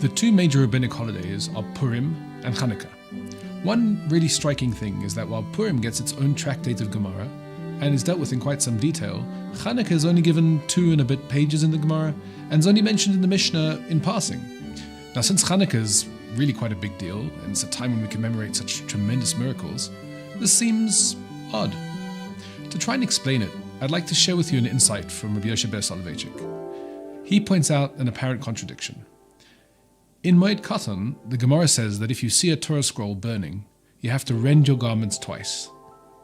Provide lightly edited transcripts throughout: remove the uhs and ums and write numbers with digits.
The two major rabbinic holidays are Purim and Chanukah. One really striking thing is that while Purim gets its own tractate of Gemara and is dealt with in quite some detail, Chanukah is only given 2 and a bit pages in the Gemara and is only mentioned in the Mishnah in passing. Now, since Chanukah is really quite a big deal and it's a time when we commemorate such tremendous miracles, this seems odd. To try and explain it, I'd like to share with you an insight from Rabbi Ber Soloveitchik. He points out an apparent contradiction. In Moed Katan, the Gemara says that if you see a Torah scroll burning, you have to rend your garments twice.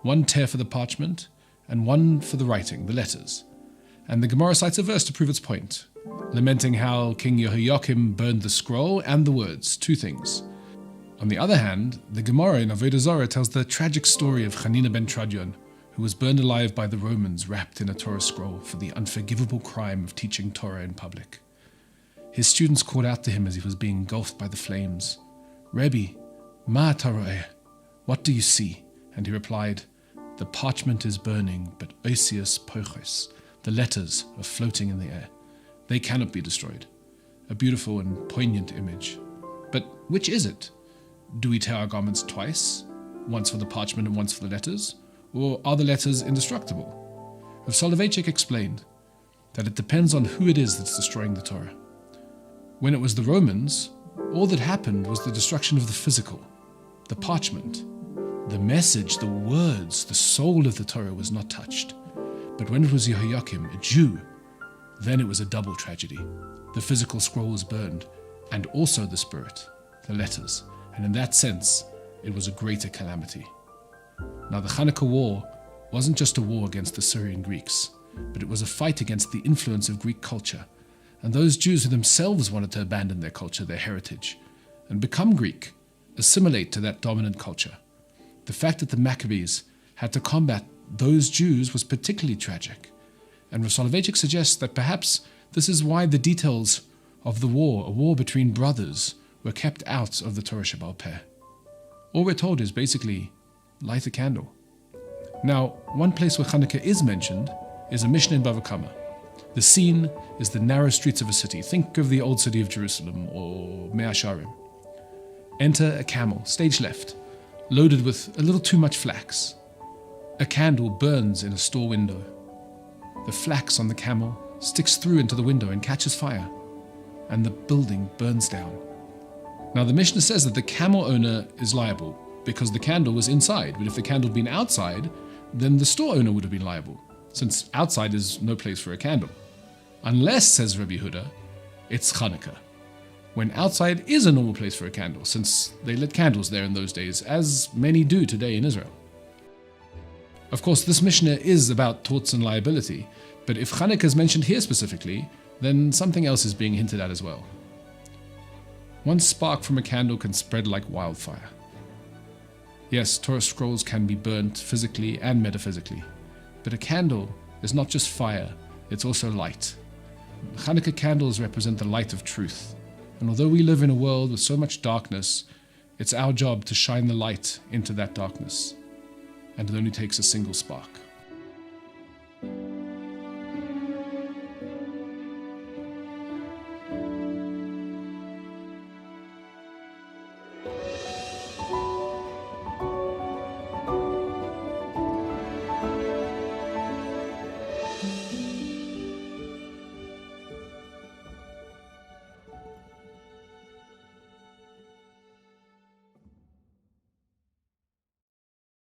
One tear for the parchment, and one for the writing, the letters. And the Gemara cites a verse to prove its point, lamenting how King Yehoiakim burned the scroll and the words, 2 things. On the other hand, the Gemara in Avodah Zarah tells the tragic story of Hanina ben Tradion, who was burned alive by the Romans wrapped in a Torah scroll for the unforgivable crime of teaching Torah in public. His students called out to him as he was being engulfed by the flames, "Rabbi, ma taroeh, what do you see?" And he replied, "The parchment is burning, but oisius pochos, the letters are floating in the air. They cannot be destroyed." A beautiful and poignant image. But which is it? Do we tear our garments twice? Once for the parchment and once for the letters? Or are the letters indestructible? Rav Soloveitchik explained that it depends on who it is that's destroying the Torah. When it was the Romans, all that happened was the destruction of the physical, the parchment. The message, the words, the soul of the Torah was not touched. But when it was Yehoiakim, a Jew, then it was a double tragedy. The physical scroll was burned, and also the spirit, the letters, and in that sense, it was a greater calamity. Now, the Chanukah War wasn't just a war against the Syrian Greeks, but it was a fight against the influence of Greek culture, and those Jews who themselves wanted to abandon their culture, their heritage, and become Greek, assimilate to that dominant culture. The fact that the Maccabees had to combat those Jews was particularly tragic, and Rav Soloveitchik suggests that perhaps this is why the details of the war, a war between brothers, were kept out of the Torah Shebaal Peh. All we're told is basically, light a candle. Now, one place where Chanukah is mentioned is a Mishnah in Bava Kama. The scene is the narrow streets of a city. Think of the old city of Jerusalem or Mea Sharim. Enter a camel, stage left, loaded with a little too much flax. A candle burns in a store window. The flax on the camel sticks through into the window and catches fire, and the building burns down. Now, the Mishnah says that the camel owner is liable because the candle was inside, but if the candle had been outside, then the store owner would have been liable, since outside is no place for a candle. Unless, says Rabbi Huda, it's Chanukah, when outside is a normal place for a candle, since they lit candles there in those days, as many do today in Israel. Of course, this Mishnah is about torts and liability, but if Chanukah is mentioned here specifically, then something else is being hinted at as well. One spark from a candle can spread like wildfire. Yes, Torah scrolls can be burnt physically and metaphysically, but a candle is not just fire, it's also light. Chanukah candles represent the light of truth, and although we live in a world with so much darkness, it's our job to shine the light into that darkness, and it only takes a single spark.